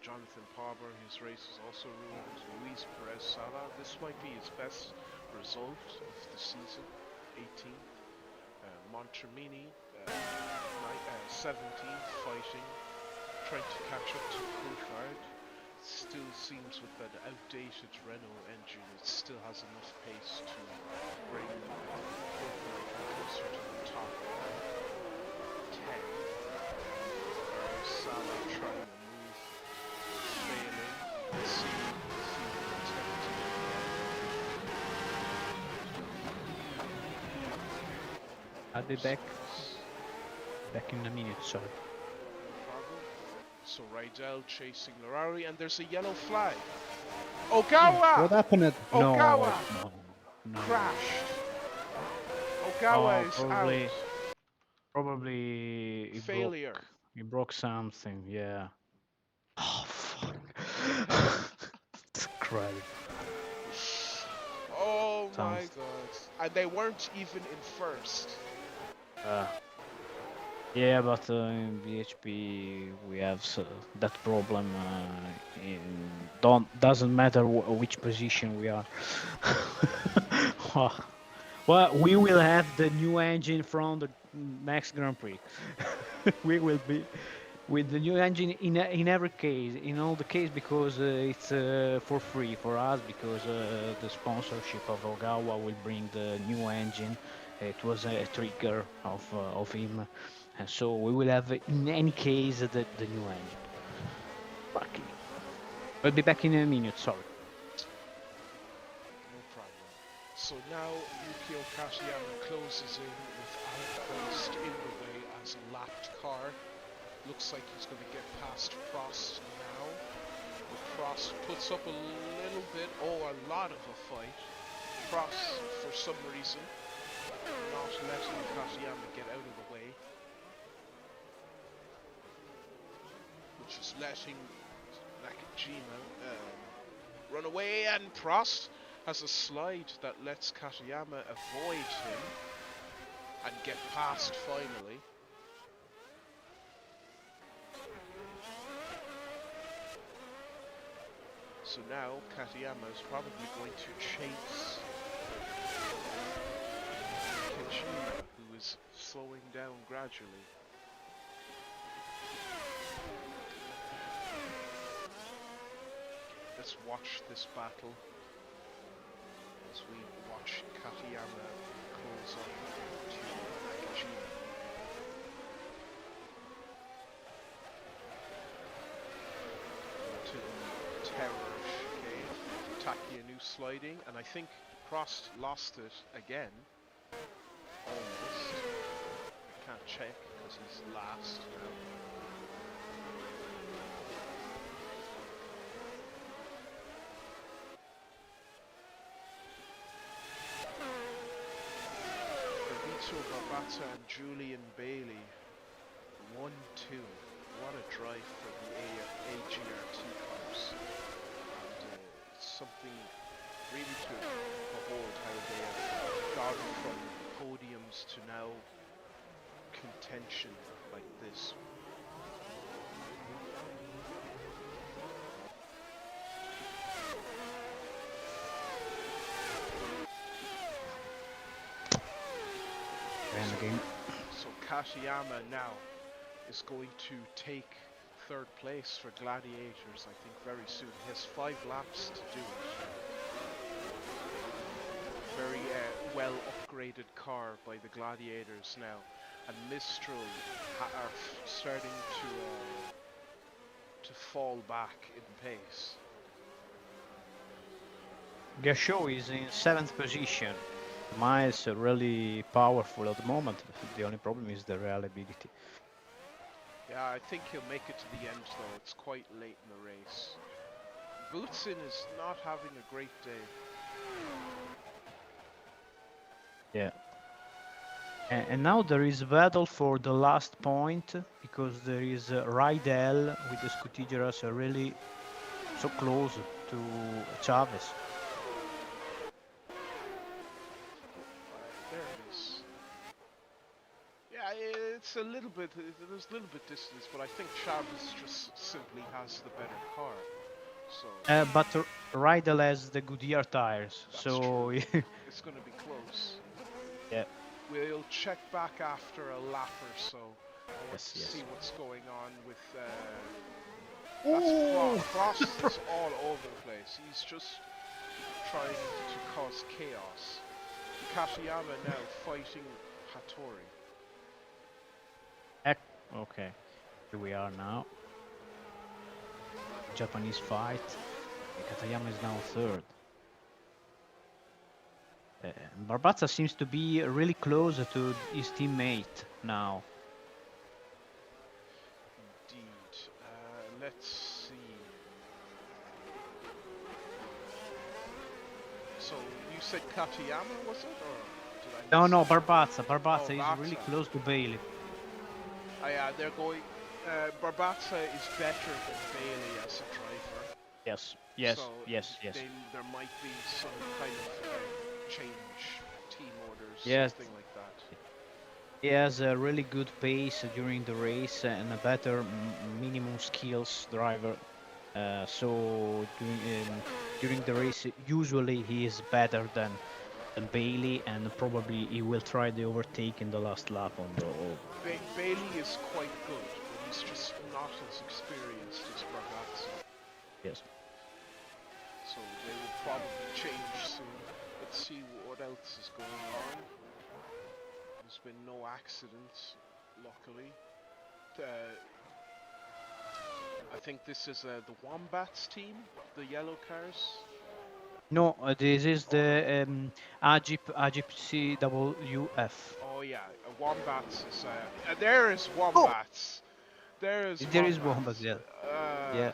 Jonathan Palmer, his race was also ruined. Luis Perez Sala, this might be his best result of the season, 18th. Montermini, 17th, fighting, trying to catch up to Coulthard. Still seems with that outdated Renault engine, it still has enough pace to bring Coulthard closer to the top 10. Salah trying to move, failing. Let's see the attempting I'll be back in a minute, sorry. problem. So Rydell chasing Larari, and there's a yellow flag. Ogawa! What happened? Ogawa! No. Crashed. Ogawa is probably, out. probably Failure. He broke something, yeah. Oh fuck! It's incredible. Oh my god. And they weren't even in first. Yeah, but in BHP we have that problem. Doesn't matter which position we are. Well, we will have the new engine from the next Grand Prix. We will be with the new engine in every case, in all the case, because it's for free for us, because the sponsorship of Ogawa will bring the new engine. It was a trigger of him, and so we will have in any case the new engine. Luckily, I'll be back in a minute. Sorry. No problem. So now Yukio Katayama closes in with Alec Prost in the way as a lapped car. Looks like he's going to get past Prost now. But Prost puts up a little bit, a lot of a fight. Prost, for some reason, not letting Katayama get out of the way. Which is letting Nakajima run away, and Prost has a slide that lets Katayama avoid him and get past finally. So now Katayama is probably going to chase Kajima, who is slowing down gradually. Let's watch this battle as we watch Katayama close up to Nakajima. To the terror chicane, Takayanu sliding, and I think Prost lost it again. Almost. I can't check because he's last now. Barbata and Julian Bailey 1-2. What a drive for the AGRT cars. And it's something really to behold how they have gone from podiums to now contention like this. And So, again, so Katayama now is going to take third place for Gladiators, I think, very soon. He has 5 laps to do it. Very well upgraded car by the Gladiators now, and Mistral are starting to fall back in pace. Gashow is in 7th position. Miles are really powerful at the moment. The only problem is the reliability. Yeah, I think he'll make it to the end though. It's quite late in the race. Bootsin is not having a great day. Yeah. And now there is a battle for the last point because there is Rydell with the Scutigeras really so close to Chavez. There it is. Yeah, it's a little bit. There's a little bit distance, but I think Chavez just simply has the better car. So But Rydell has the Goodyear tires, that's true. so It's going to be close. yeah. We'll check back after a lap or so. I want to see Yes. what's going on with. That's Ooh! Frost is all over the place. He's just trying to cause chaos. Katayama now fighting Hattori. Okay, here we are now. Japanese fight. Katayama is now third. Barbazza seems to be really close to his teammate now. Indeed. Let's see. So you said Katayama, was it, or did I miss No, it? Barbazza. Oh, Barbazza is really Batsa. close to Bailey. Yeah, they're going. Barbazza is better than Bailey as a driver. Yes, So yes. there might be some kind of change, team orders, Yes, something like that. he has a really good pace during the race and a better minimum skills driver. So during the race, usually he is better than Bailey, and probably he will try the overtake in the last lap on the. Bailey is quite good, but he's just not as experienced as Barbazza. Yes. So they will probably change soon. Let's see what else is going on. There's been no accidents, luckily. I think this is the Wombats team, the yellow cars. No, this is Oh no. the Ajip CWF. Oh yeah, Wombats is. There is Oh, Wombats. There is there is one, but Wombats. yeah, Uh, yeah.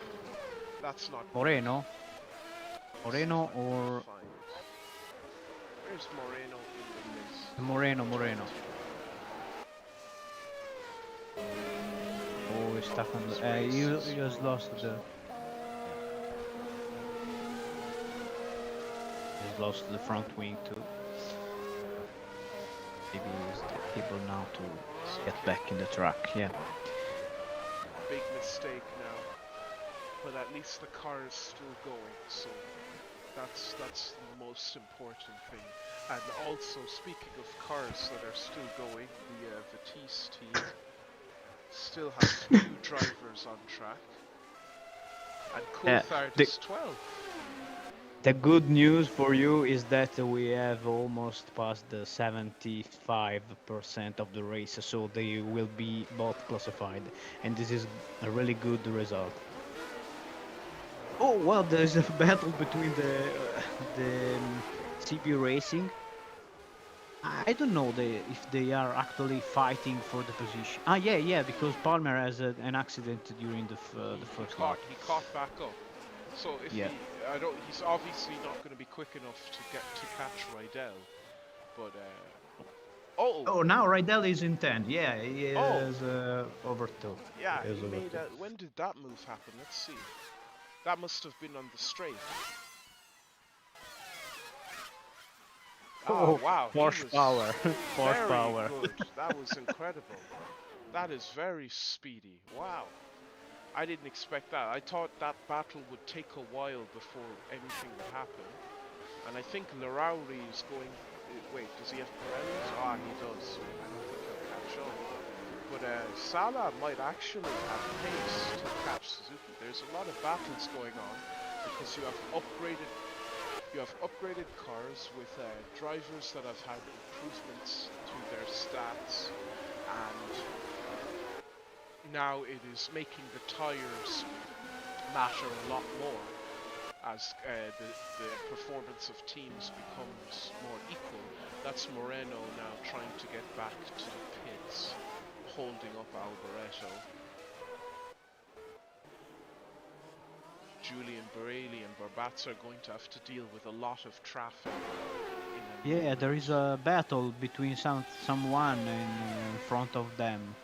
that's not good. Moreno, Let's see if I can or find. Where's Moreno in the list? Moreno. Oh, he's stuck on This the. race is He has lost ruined. the. He's lost the front wing too. Maybe he's able now to It's get okay. back in the track. Yeah. Big mistake now, but at least the car is still going, so that's the most important thing. And also, speaking of cars that are still going, the Vitesse team still has 2 drivers on track, and Yeah. Coulthard The is 12. The good news for you is that we have almost passed the 75% of the race, so they will be both classified, and this is a really good result. Oh well, there is a battle between the CB Racing. I don't know if they are actually fighting for the position. Ah, yeah, because Palmer has an accident during the first lap. He caught back up. So if Yeah. he's obviously not going to be quick enough to catch Rydell. But oh, Oh, now Rydell is in 10. Yeah, he oh, is overtook. yeah, He is he made overtook. a. When did that move happen? Let's see. That must have been on the straight. Ah, Oh, wow, he was horsepower, very horsepower. good. That was incredible. That is very speedy. Wow. I didn't expect that. I thought that battle would take a while before anything would happen. And I think Larauri is going. Wait, does he have Pirellis? Ah, he does. So I don't think he'll catch up. But Salah might actually have pace to catch Suzuki. There's a lot of battles going on because you have upgraded cars with drivers that have had improvements to their stats, and now it is making the tires matter a lot more as the performance of teams becomes more equal. That's Moreno now trying to get back to the pits, holding up Alboreto. Julian Barelli and Barbazza are going to have to deal with a lot of traffic in a Yeah, there moment. is a battle between someone in front of them.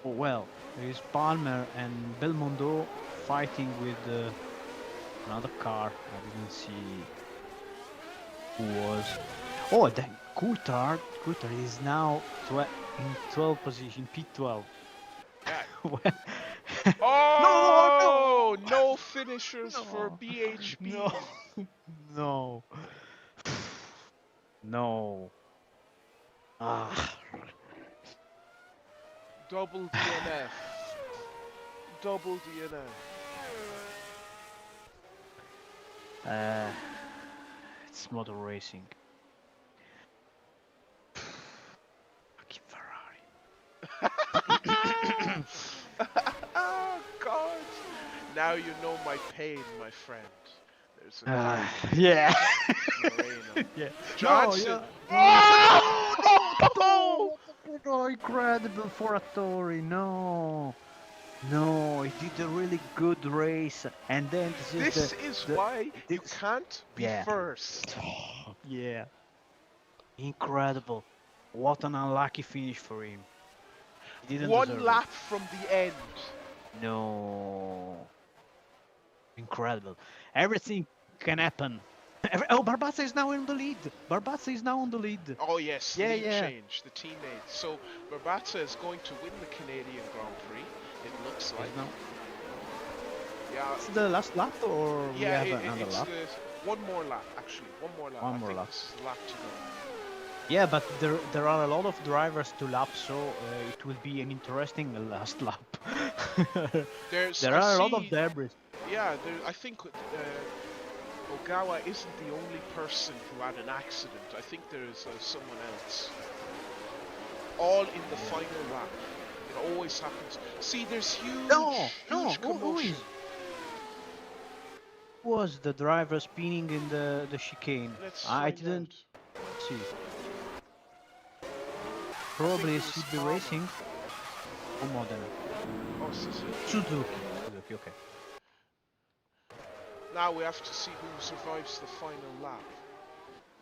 Oh well, there is Palmer and Belmondo fighting with another car. I didn't see who was. Oh, then Coulthard. Coulthard is now in 12 position, P12. Yeah. Well, no, Oh, no, no finishers for no, BHB. no, no, no. Ah. Double DNF. Double DNF. Uh, it's motor racing. Fucking Ferrari. Oh, God. Now you know my pain, my friend. There's a guy Yeah. Moreno. Yeah. No, Johnson. yeah. Oh! No, no, incredible for a Tory. No, no, he did a really good race, and then this is This is the why you this. can't be Yeah, first. yeah, incredible. What an unlucky finish for him. He didn't One deserve it. lap from the end. No, incredible. Everything can happen. Oh, Barbazza is now in the lead. Barbazza is now on the lead. Oh yes, Yeah, lead yeah. change, the teammates. So Barbazza is going to win the Canadian Grand Prix, it looks like. It's now. Yeah, It's the last lap, or we yeah, have another it's lap? the one more lap actually. One more lap. One I more think lap. this is the lap to go. Yeah, but there are a lot of drivers to lap, so it will be an interesting last lap. There I are a lot of see. debris. Yeah, I think Ogawa isn't the only person who had an accident. I think there is someone else. All in the final lap. It always happens. See, there's No, no, huge commotion. who was the driver spinning in the chicane? Let's I find didn't out. see. I think Probably it was CB Palmer. Racing or Modena. Oh, Suzuki. Suzuki, okay. Now we have to see who survives the final lap.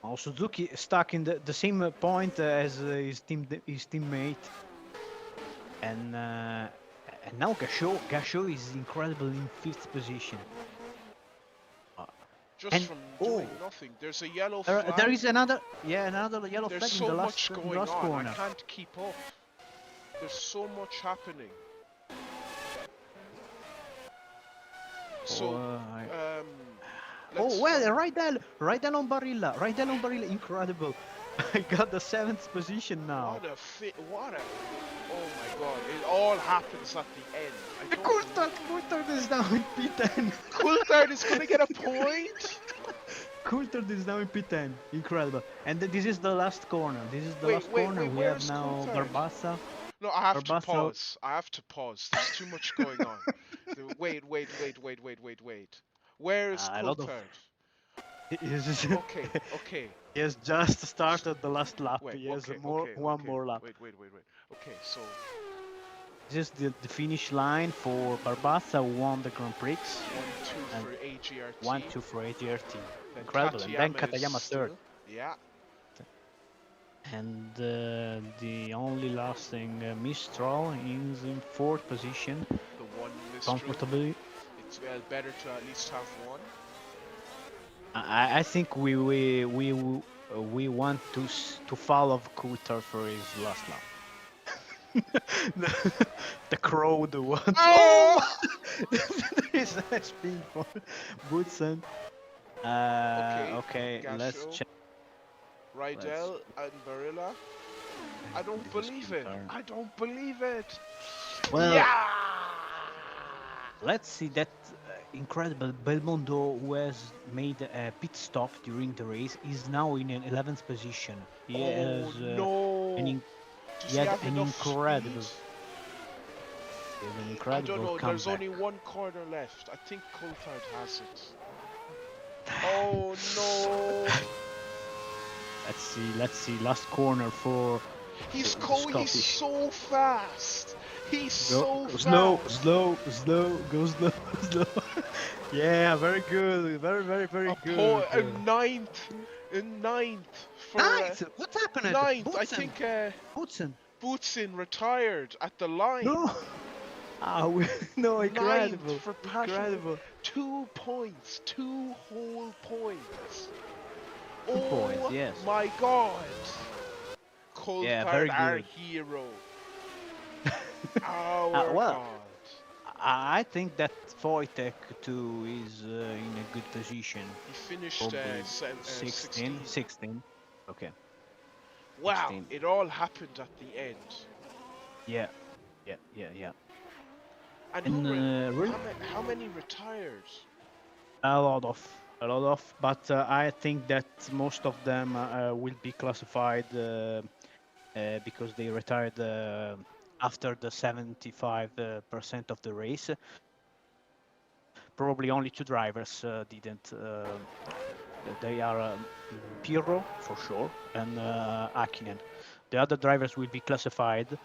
Oh, Suzuki stuck in the same point as his teammate, and now Gachot is incredible in 5th position. Just And from doing nothing. There's a yellow there is flag. another yellow There's flag in so the much going last on. I corner. can't keep up. There's so much happening. So, Oh well, Rydell on Barilla, incredible. I got the 7th position now. What a fit! What a! Oh my God! It all happens at the end. I don't. Coulthard is now in P10. Coulthard is gonna get a point. Coulthard is now in P10. Incredible. And this is the last corner. This is the Wait, last wait, corner. wait. We Where have is now Coulthard? Barbazza. No, I have to Barbazza. pause. I have to pause. There's too much going on. Wait. Where is A lot of. Coulthard? Okay. Okay. He has just started the last lap. Wait, He has okay, one more lap. Wait. Okay, so This is the finish line for Barbazza, who won the Grand Prix. 1-2 for AGRT. 1-2 for AGRT. Then Incredible. And then Katayama is third. Yeah. And the only lasting Mistral is in 4th position. The one Mistral. Comfortably. It's better to at least have one. I think we want to follow Coulthard for his last lap. The crowd wants. Oh! Oh, there is a spin for Bootsen. Okay, Okay, let's Gasho, check. Let's Rydell, and Barilla. I don't this is believe it. Coulthard. I don't believe it. Well, Yeah! let's see that incredible Belmondo, who has made a pit stop during the race, is now in an 11th position. He Oh has no! Does he he had have an enough speed? incredible he has an I don't incredible know. There's comeback. only one corner left. I think Coulthard has it. Oh no! Let's see. Last corner for the He's Scottish. so fast. He's so Go slow, fast. slow, slow, go slow, slow. Yeah, very good, very good. A ninth, a ninth for Nice. What happened? ninth. I Bootsen, think Bootsen. Bootsin retired at the line. No. No, Ninth incredible, for Passion for incredible. 2 points, 2 whole points. 2 points. Oh Yes. my God! Yeah, Coulthard, very our good. hero, our Well, God. I think that Wojtek too is in a good position. He finished Probably 16, 16. 16. Okay, Wow, 16. it all happened at the end. Yeah, yeah. And And really how many retired? a lot of. But I think that most of them will be classified because they retired after the 75% of the race. Probably only two drivers didn't. They are Pirro for sure and Akinen. The other drivers will be classified,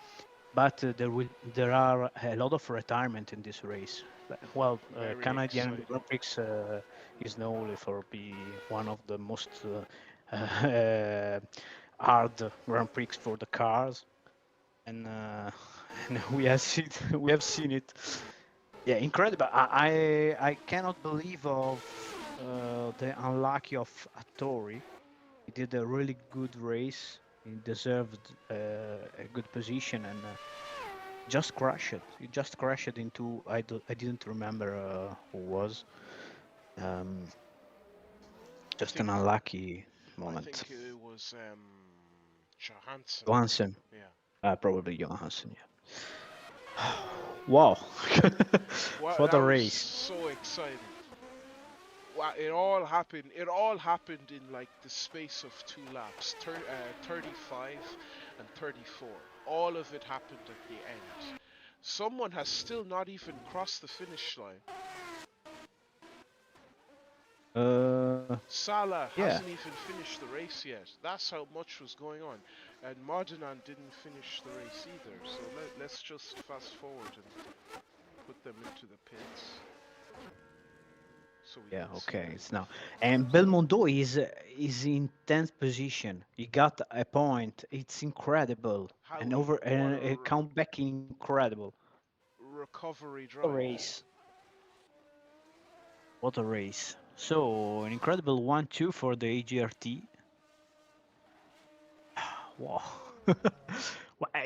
but there are a lot of retirement in this race. Well, Very Canadian exciting. Grand Prix is known for be one of the most uh, hard Grand Prix for the cars, and, and we have seen it. Yeah, incredible. I cannot believe of the unlucky of Hattori. He did a really good race. He deserved a good position and just crashed. He just crashed into I didn't remember who was. Um, I just an think unlucky I moment. think it was Johansson. Johansson, Yeah. probably Johansson. Yeah. Wow, Well, what that a was race! so exciting. Wow, it all happened. It all happened in like the space of 2 laps, 35 and 34. All of it happened at the end. Someone has still not even crossed the finish line. Salah Yeah. hasn't even finished the race yet. That's how much was going on. And Mardinan didn't finish the race either. So let's just fast forward and put them into the pits so we Yeah, can see okay, them. it's now. And Belmondo is in 10th position. He got a point. It's incredible. And over What a comeback incredible. recovery A drive. race. What a race. So an incredible 1-2 for the AGRT. Wow.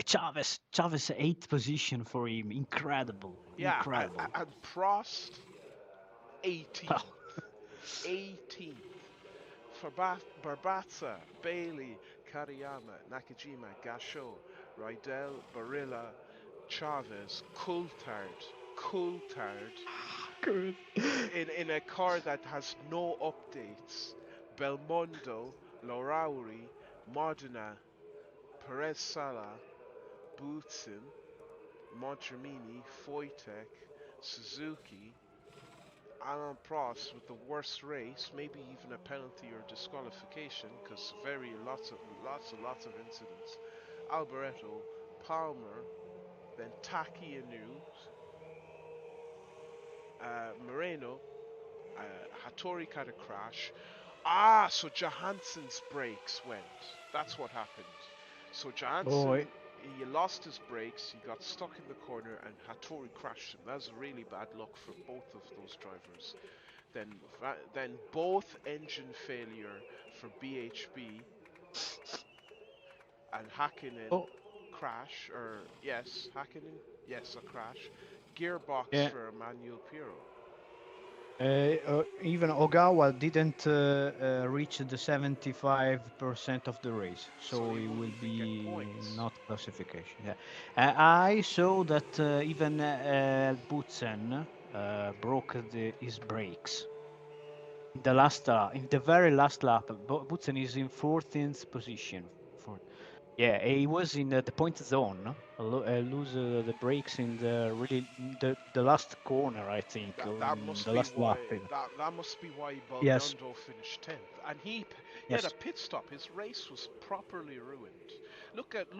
Chavez 8th position for him. Incredible. Yeah, Incredible. and Prost 18th. Well, 18th. For Barbaza, Bailey, Kariyama, Nakajima, Gasho, Rydell, Barilla, Chavez, Coulthard, good. in a car that has no updates. Belmondo, Lorauri, Modena, Perez Sala, Boutsen, Montremini, Foytek, Suzuki, Alan Prost with the worst race, maybe even a penalty or disqualification, because very lots of incidents. Alboreto, Palmer, then Taki Inu, Moreno, uh, Hattori had a crash. Ah, so Johansson's brakes went. That's what happened. So Johansson, Boy. he lost his brakes, he got stuck in the corner, and Hattori crashed him. That was really bad luck for both of those drivers. then both engine failure for BHB and Hakkinen Oh, crash, or yes, Hakkinen, yes, a crash. Gearbox yeah. for Emmanuel Pirro. Even Ogawa didn't reach the 75% of the race, So so he it won't will even get be points. not classification. Yeah, I saw that even Butzen broke his brakes in the last in the very last lap. Butzen is in 14th position. For yeah, he was in the point zone. Lose the brakes in the really the last corner, I think, That or that in must the be last lap. why Even. that must be why Yes, Belmondo finished 10th, and he had a yes, pit stop. His race was properly ruined. Look at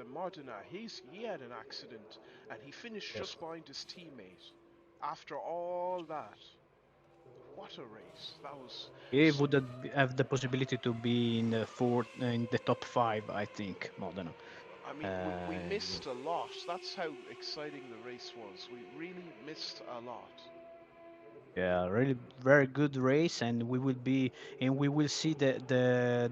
Modena. He had an accident, and he finished yes. just behind his teammate. After all that, what a race! That was He so. would have the possibility to be in the in the top five, I think, Modena. I mean, we Uh, missed a lot. That's how exciting the race was. We really missed a lot. yeah, really very good race, and we will see the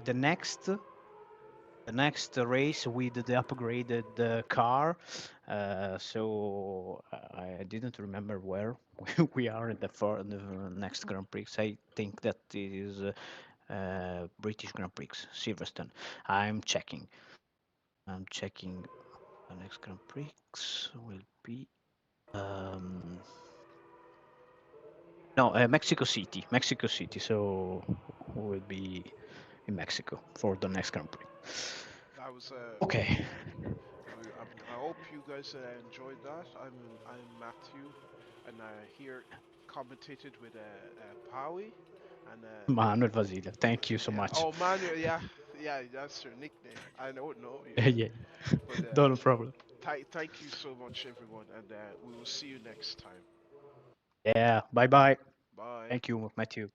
next race with the upgraded car. So I didn't remember where we are in the next Grand Prix. I think that it is British Grand Prix, Silverstone. I'm checking. I'm checking. The next Grand Prix will be um, no Mexico City. Mexico City. So we'll be in Mexico for the next Grand Prix. That was Okay. I hope you guys enjoyed that. I'm Matthew, and I here commentated with Powie, and Manuel Vasile, thank you so yeah. much. Oh, Manuel, yeah, yeah, that's your nickname. I don't know you, Yeah, but no problem. thank you so much, everyone, and we will see you next time. Yeah, bye bye. Bye. Thank you, Matthew.